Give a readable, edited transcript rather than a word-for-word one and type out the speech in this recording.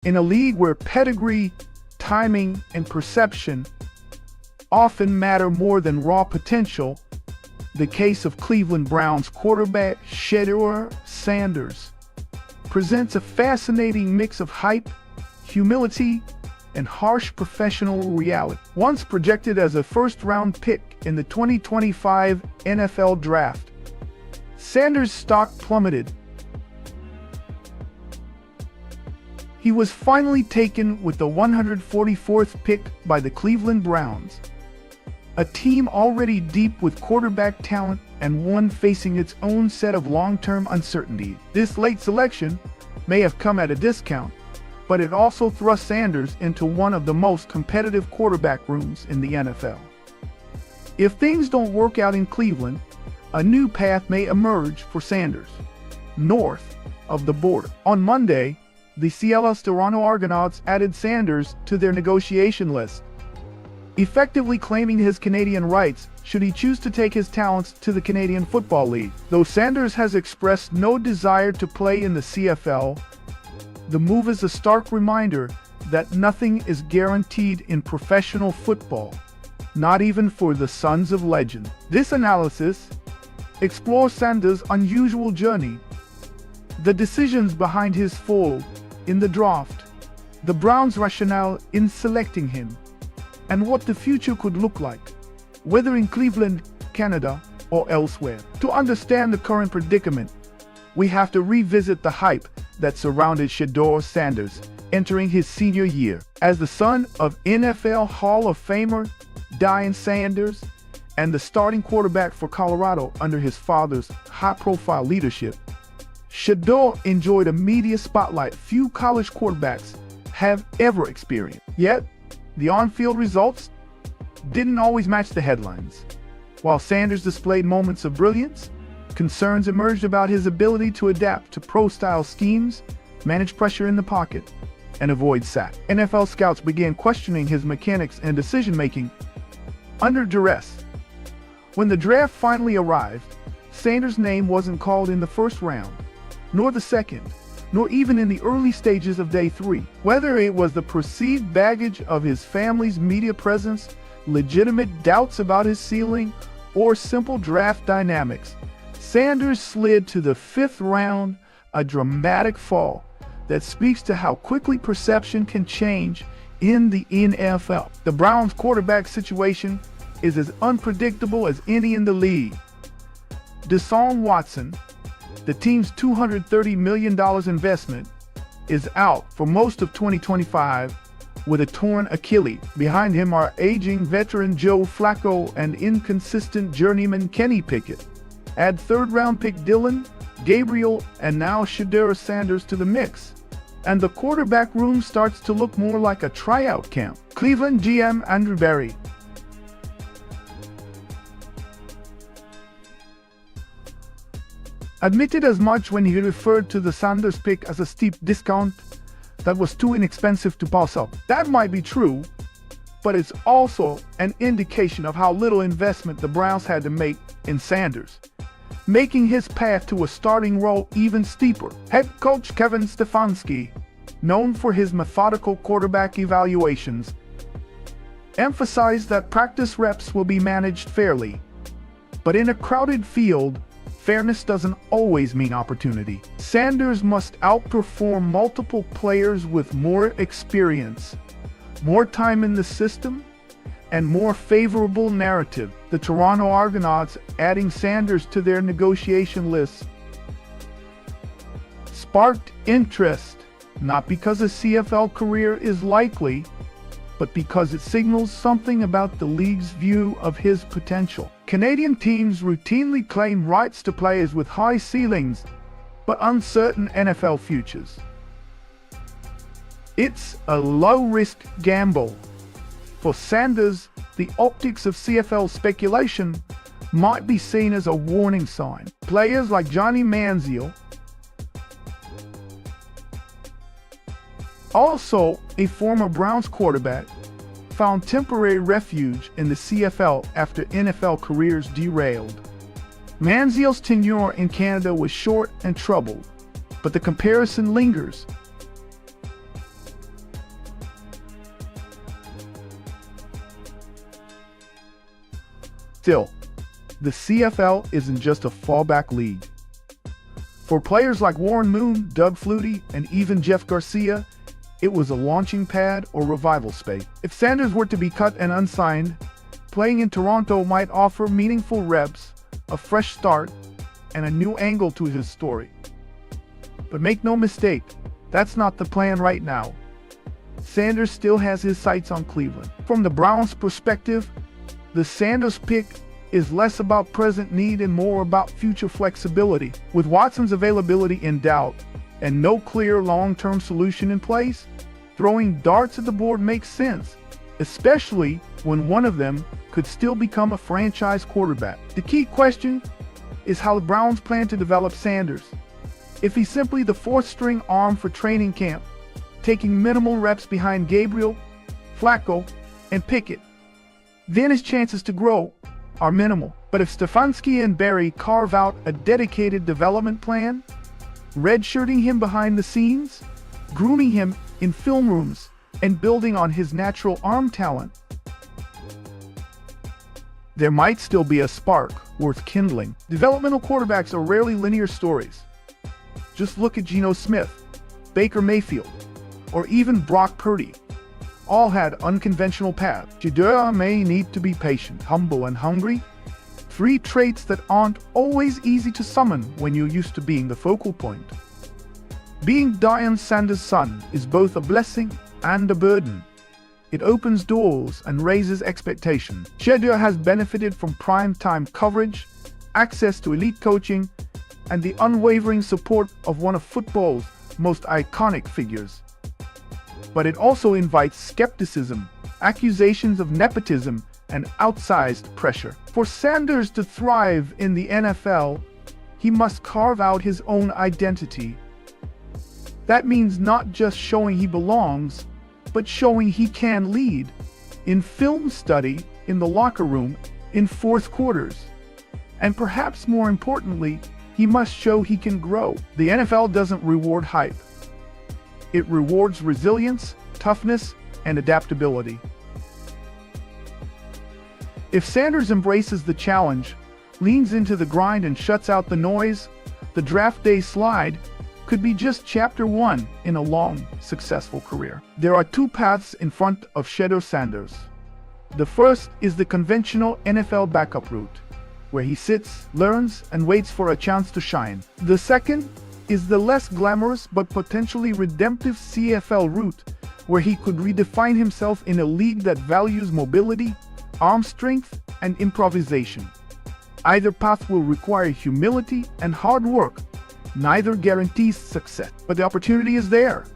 In a league where pedigree, timing, and perception often matter more than raw potential, the case of Cleveland Browns quarterback Shedeur Sanders presents a fascinating mix of hype, humility, and harsh professional reality. Once projected as a first-round pick in the 2025 NFL Draft, Sanders' stock plummeted. He was finally taken with the 144th pick by the Cleveland Browns, a team already deep with quarterback talent and one facing its own set of long-term uncertainty. This late selection may have come at a discount, but it also thrust Sanders into one of the most competitive quarterback rooms in the NFL. If things don't work out in Cleveland, a new path may emerge for Sanders, north of the border. On Monday, the CFL's Toronto Argonauts added Sanders to their negotiation list, effectively claiming his Canadian rights should he choose to take his talents to the Canadian Football League. Though Sanders has expressed no desire to play in the CFL, the move is a stark reminder that nothing is guaranteed in professional football, not even for the sons of legend. This analysis explores Sanders' unusual journey, the decisions behind his fall in the draft, the Browns' rationale in selecting him, and what the future could look like, whether in Cleveland, Canada, or elsewhere. To understand the current predicament, we have to revisit the hype that surrounded Shedeur Sanders entering his senior year. As the son of NFL Hall of Famer Deion Sanders and the starting quarterback for Colorado under his father's high-profile leadership, Shedeur enjoyed a media spotlight few college quarterbacks have ever experienced. Yet, the on-field results didn't always match the headlines. While Sanders displayed moments of brilliance, concerns emerged about his ability to adapt to pro-style schemes, manage pressure in the pocket, and avoid sacks. NFL scouts began questioning his mechanics and decision-making under duress. When the draft finally arrived, Sanders' name wasn't called in the first round, nor the second, nor even in the early stages of day 3. Whether it was the perceived baggage of his family's media presence, legitimate doubts about his ceiling, or simple draft dynamics, Sanders slid to the 5th round, a dramatic fall that speaks to how quickly perception can change in the NFL. The Browns' quarterback situation is as unpredictable as any in the league. Deshaun Watson, the team's $230 million investment, is out for most of 2025 with a torn Achilles. Behind him are aging veteran Joe Flacco and inconsistent journeyman Kenny Pickett. Add third-round pick Dillon, Gabriel, and now Shedeur Sanders to the mix, and the quarterback room starts to look more like a tryout camp. Cleveland GM Andrew Berry admitted as much when he referred to the Sanders pick as a steep discount that was too inexpensive to pass up. That might be true, but it's also an indication of how little investment the Browns had to make in Sanders, making his path to a starting role even steeper. Head coach Kevin Stefanski, known for his methodical quarterback evaluations, emphasized that practice reps will be managed fairly, but in a crowded field, fairness doesn't always mean opportunity. Sanders must outperform multiple players with more experience, more time in the system, and more favorable narrative. The Toronto Argonauts adding Sanders to their negotiation list sparked interest, not because a CFL career is likely, but because it signals something about the league's view of his potential. Canadian teams routinely claim rights to players with high ceilings, but uncertain NFL futures. It's a low-risk gamble. For Sanders, the optics of CFL speculation might be seen as a warning sign. Players like Johnny Manziel, also a former Browns quarterback, found temporary refuge in the CFL after NFL careers derailed. Manziel's tenure in Canada was short and troubled, but the comparison lingers. Still, the CFL isn't just a fallback league. For players like Warren Moon, Doug Flutie, and even Jeff Garcia, it was a launching pad or revival space. If Sanders were to be cut and unsigned, playing in Toronto might offer meaningful reps, a fresh start, and a new angle to his story. But make no mistake, that's not the plan right now. Sanders still has his sights on Cleveland. From the Browns' perspective, the Sanders pick is less about present need and more about future flexibility. With Watson's availability in doubt and no clear long-term solution in place, throwing darts at the board makes sense, especially when one of them could still become a franchise quarterback. The key question is how the Browns plan to develop Sanders. If he's simply the fourth-string arm for training camp, taking minimal reps behind Gabriel, Flacco, and Pickett, then his chances to grow are minimal. But if Stefanski and Barry carve out a dedicated development plan, redshirting him behind the scenes, grooming him in film rooms, and building on his natural arm talent, there might still be a spark worth kindling. Developmental quarterbacks are rarely linear stories. Just look at Geno Smith, Baker Mayfield, or even Brock Purdy. All had unconventional paths. Shedeur may need to be patient, humble, and hungry. Three traits that aren't always easy to summon when you're used to being the focal point. Being Shedeur Sanders' son is both a blessing and a burden. It opens doors and raises expectations. Shedeur has benefited from prime-time coverage, access to elite coaching, and the unwavering support of one of football's most iconic figures. But it also invites skepticism, accusations of nepotism, and outsized pressure. For Sanders to thrive in the NFL, he must carve out his own identity. That means not just showing he belongs, but showing he can lead. In film study, in the locker room, in fourth quarters. And perhaps more importantly, he must show he can grow. The NFL doesn't reward hype. It rewards resilience, toughness, and adaptability. If Sanders embraces the challenge, leans into the grind and shuts out the noise, the draft day slide could be just chapter 1 in a long, successful career. There are two paths in front of Shedeur Sanders. The first is the conventional NFL backup route, where he sits, learns, and waits for a chance to shine. The second is the less glamorous but potentially redemptive CFL route, where he could redefine himself in a league that values mobility, arm strength, and improvisation. Either path will require humility and hard work. Neither guarantees success, but the opportunity is there.